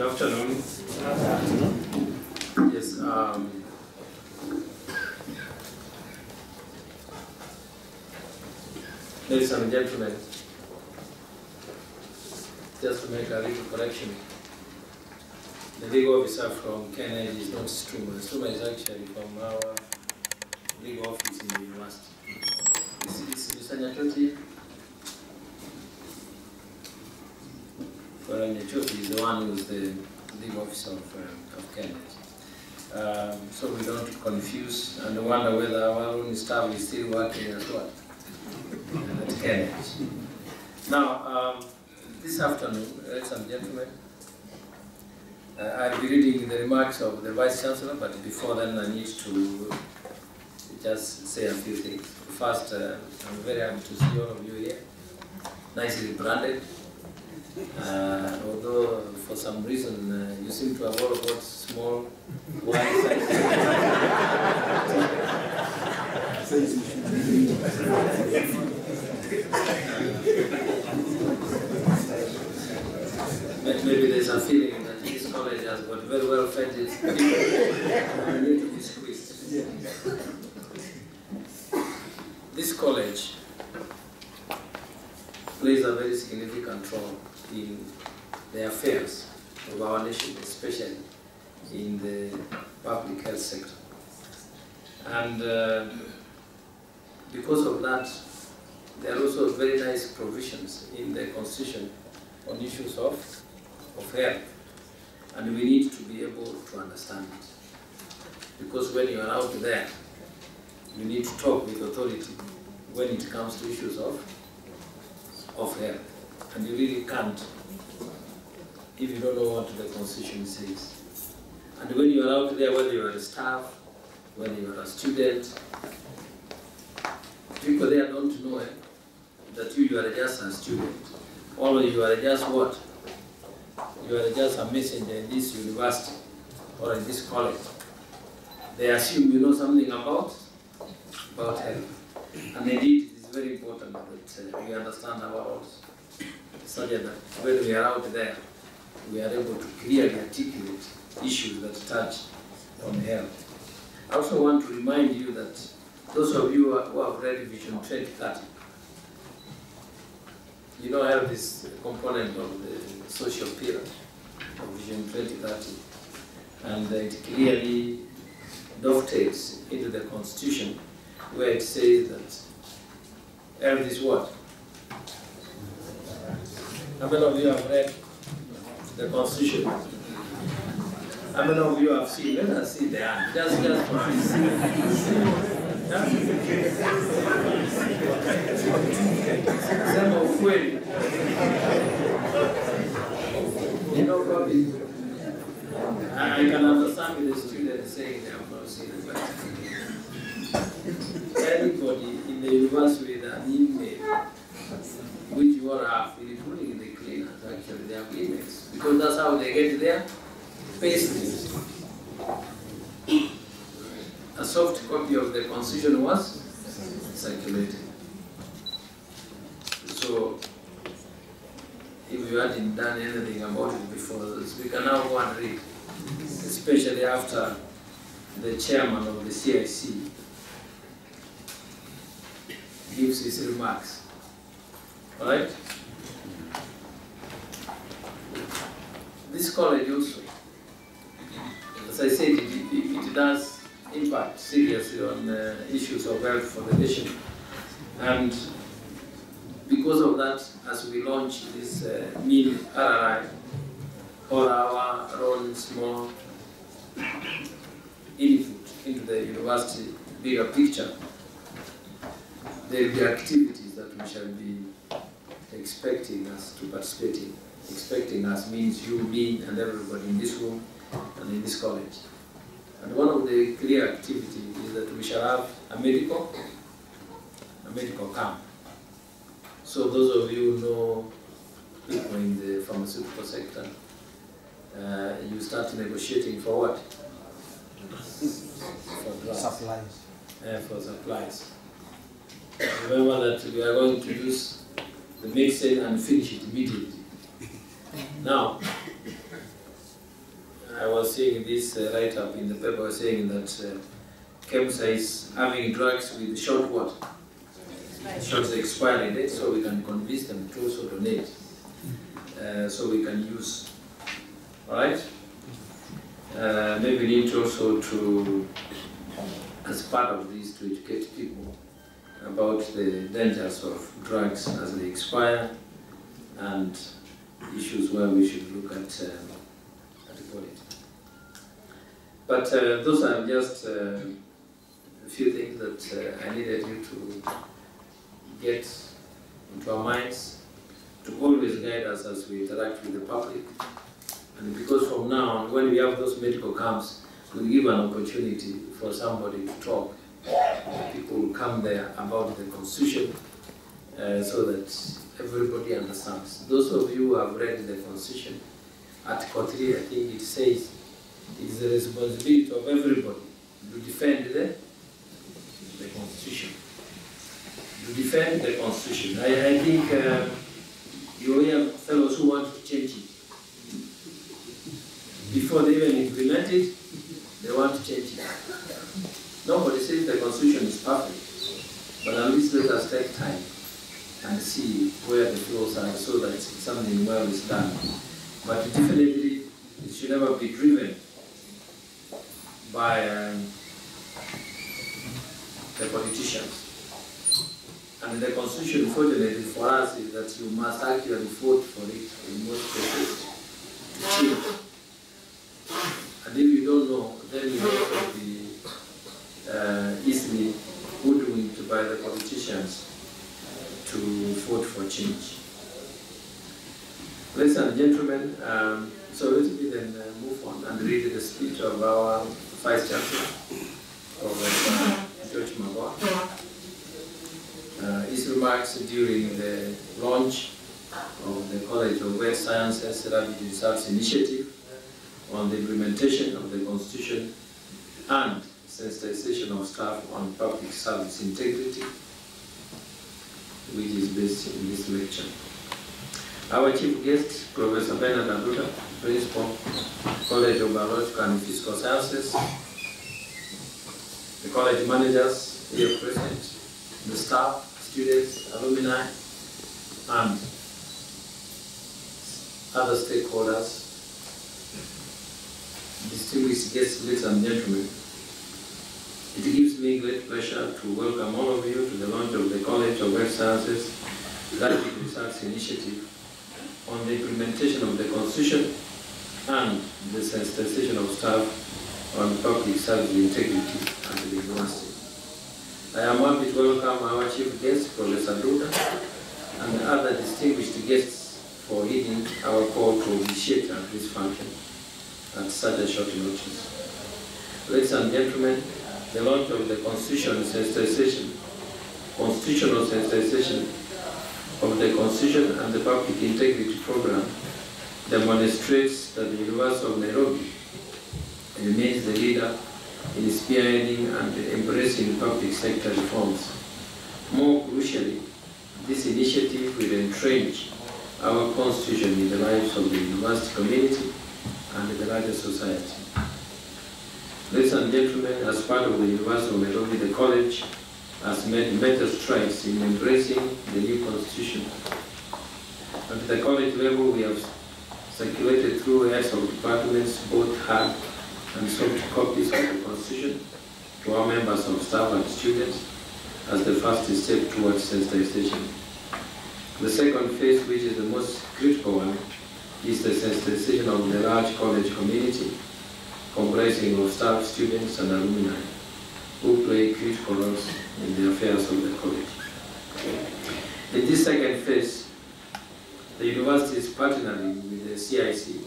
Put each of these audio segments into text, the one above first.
Good afternoon. Yes. Ladies and gentlemen, just to make a little correction, the legal officer from Kenya is not Struma. Struma is actually from our legal office in the university. Is Mr. Nyachoti? Well, Nyachoti is the one who is the legal officer of Kenya. So we don't confuse and wonder whether our own staff is still working at what? At Kenya. Now, this afternoon, ladies and gentlemen, I'll be reading the remarks of the Vice Chancellor, but before then I need to just say a few things. First, I'm very happy to see all of you here, nicely branded. Although for some reason you seem to have all got small, wide maybe there's a feeling that this college has got very well fed its people and need to be squeezed. This college plays a very significant role in the affairs of our nation, especially in the public health sector. And because of that, there are also very nice provisions in the Constitution on issues of health. And we need to be able to understand it. Because when you are out there, you need to talk with authority when it comes to issues of health. And you really can't if you don't know what the Constitution says. And when you are out there, whether you are a staff, whether you are a student, people there don't know that you are just a student. Or you are just what? You are just a messenger in this university or in this college. They assume you know something about health. And indeed, it is very important that we understand our roles, such that when we are out there, we are able to clearly articulate issues that touch on health. I also want to remind you that those of you who have read Vision 2030, you know health is a component of the social pillar of Vision 2030, and it clearly dovetails into the Constitution where it says that health is what? How many of you have read the Constitution? How many of you have seen? Let us see the hand. Just Some of you. You know, probably, I can understand with the students saying they have not seen it, but anybody in the university with an email, which you all have, including the cleaners, actually, they have emails, because that's how they get their payslips. A soft copy of the Constitution was circulated. So, if you hadn't done anything about it before this, we can now go and read, especially after the chairman of the CIC gives his remarks. All right? This college also, as I said, it does impact seriously on issues of health for the nation. And because of that, as we launch this new RRI, or our own small input into the university bigger picture, there will be activities that we shall be expecting us to participate in. Expecting us means you, me, and everybody in this room and in this college. And one of the clear activities is that we shall have a medical camp. So those of you who know people in the pharmaceutical sector, you start negotiating for what? For drugs. Supplies. For supplies. Remember that we are going to use the medicine and finish it immediately. Now, I was seeing this write-up in the paper saying that KEMSA is having drugs with short what? Short expiry date, so we can convince them to also donate, so we can use. All right? Maybe we need also to, as part of this, to educate people about the dangers of drugs as they expire and issues where we should look at quality. But those are just a few things that I needed you to get into our minds, to always guide us as we interact with the public. And because from now on, when we have those medical camps, we'll give an opportunity for somebody to talk. People will come there about the Constitution so that everybody understands. Those of you who have read the Constitution, Article 3, I think it says, it is the responsibility of everybody to defend the Constitution. To defend the Constitution. I think you hear fellows who want to change it. Before they even implement it, they want to change it. Nobody says the Constitution is perfect, but at least let us take time and see where the flaws are so that something well is done. But definitely, it should never be driven by the politicians. And the Constitution, fortunately for us, is that you must actually vote for it in most cases to change. And if you don't know, then you will be easily hoodwinked by the politicians to vote for change. Ladies and gentlemen, so let me then move on and read the speech of our Vice Chancellor, Professor George Magoha. His remarks during the launch of the College of Wet Sciences Rapid Research Initiative on the implementation of the Constitution and sensitization of staff on public service integrity, which is based in this lecture. Our chief guest, Professor Bernard Aduda, Principal, College of Biological and Physical Sciences, the college managers here present, the staff, students, alumni, and other stakeholders, distinguished guests, ladies and gentlemen. It gives me great pleasure to welcome all of you to the launch of the College of Earth Sciences Rapid Research Initiative on the implementation of the Constitution and the sensitization of staff on public service integrity at the university. I am happy to welcome our chief guest, Professor Aduda, and the other distinguished guests for heeding our call to initiate this function at such a short notice. Ladies and gentlemen, the launch of the constitutional sensitization of the Constitution and the Public Integrity Program demonstrates that the University of Nairobi remains the leader in spearheading and embracing public sector reforms. More crucially, this initiative will entrench our Constitution in the lives of the university community and the larger society. Ladies and gentlemen, as part of the University of Nairobi, the college has made major strides in embracing the new Constitution. At the college level, we have circulated through heads of departments both hard and soft copies of the Constitution to our members of staff and students as the first step towards sensitization. The second phase, which is the most critical one, is the sensitization of the large college community, comprising of staff, students, and alumni, who play critical roles in the affairs of the college. In this second phase, the university is partnering with the CIC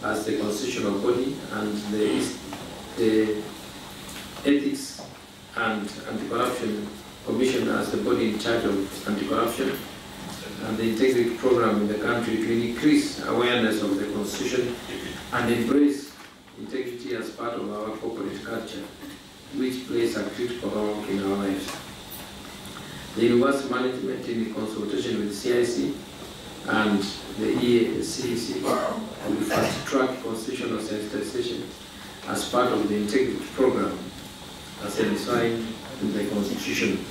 as the constitutional body and the Ethics and Anti-Corruption Commission as the body in charge of anti-corruption and the integrity program in the country to increase awareness of the Constitution and embrace integrity as part of our corporate culture, which plays a critical role in our lives. The university management, in consultation with CIC and the EACC will fast-track constitutional sensitization as part of the integrity program as enshrined in the Constitution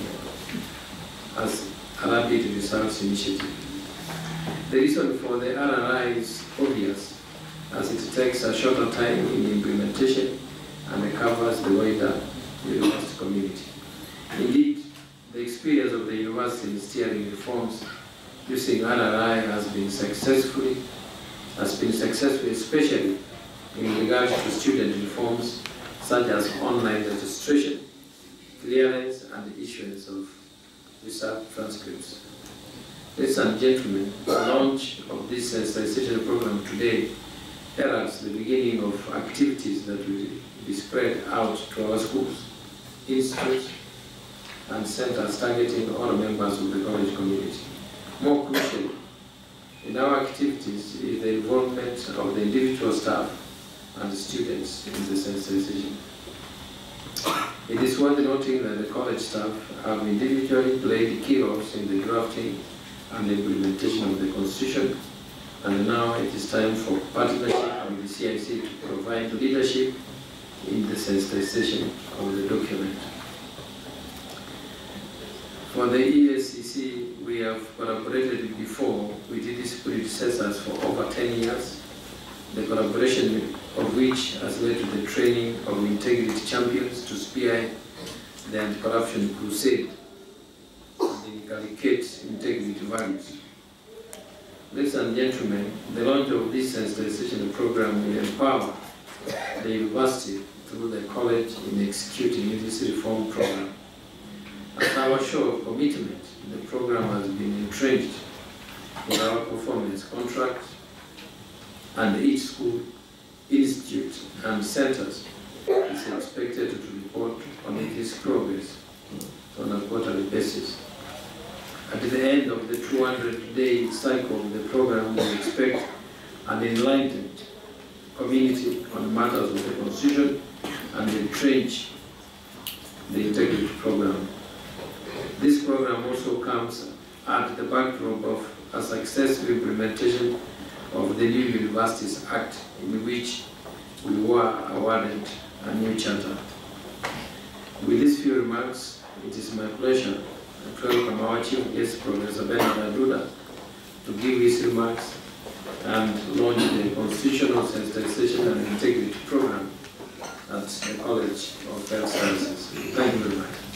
as a rapid results initiative. The reason for the RRI is obvious, as it takes a shorter time in implementation and covers the wider university community. Indeed, the experience of the university in steering reforms using RRI has been successful, especially in regards to student reforms such as online registration, clearance, and issuance of research transcripts. Ladies and gentlemen, the launch of this sensitization program today heralds the beginning of activities that will be spread out to our schools, institutes, and centers targeting all members of the college community. More crucially, in our activities is the involvement of the individual staff and the students in the sensitization. It is worth noting that the college staff have individually played key roles in the drafting and implementation of the Constitution, and now it is time for partnership with the CIC to provide leadership in the sensitization of the document. For the EACC, we have collaborated before with its predecessors for over 10 years, the collaboration of which has led to the training of integrity champions to spearhead the anti-corruption crusade and inculcate integrity values. Ladies and gentlemen, the launch of this sensitization program will empower the university through the college in executing this reform program. As our show of commitment, the program has been entrenched in our performance contract, and each school, institute, and centers is expected to report on its progress on a quarterly basis. At the end of the 200-day cycle of the program, we expect an enlightened community on matters of the Constitution and entrench the integrity program. This program also comes at the backdrop of a successful implementation of the new Universities Act, in which we were awarded a new charter. With these few remarks, it is my pleasure to welcome our Chief Guest, Professor Bernard Aduda, to give his remarks and launch the Constitutional Sensitization and Integrity Program at the College of Health Sciences. Thank you very much.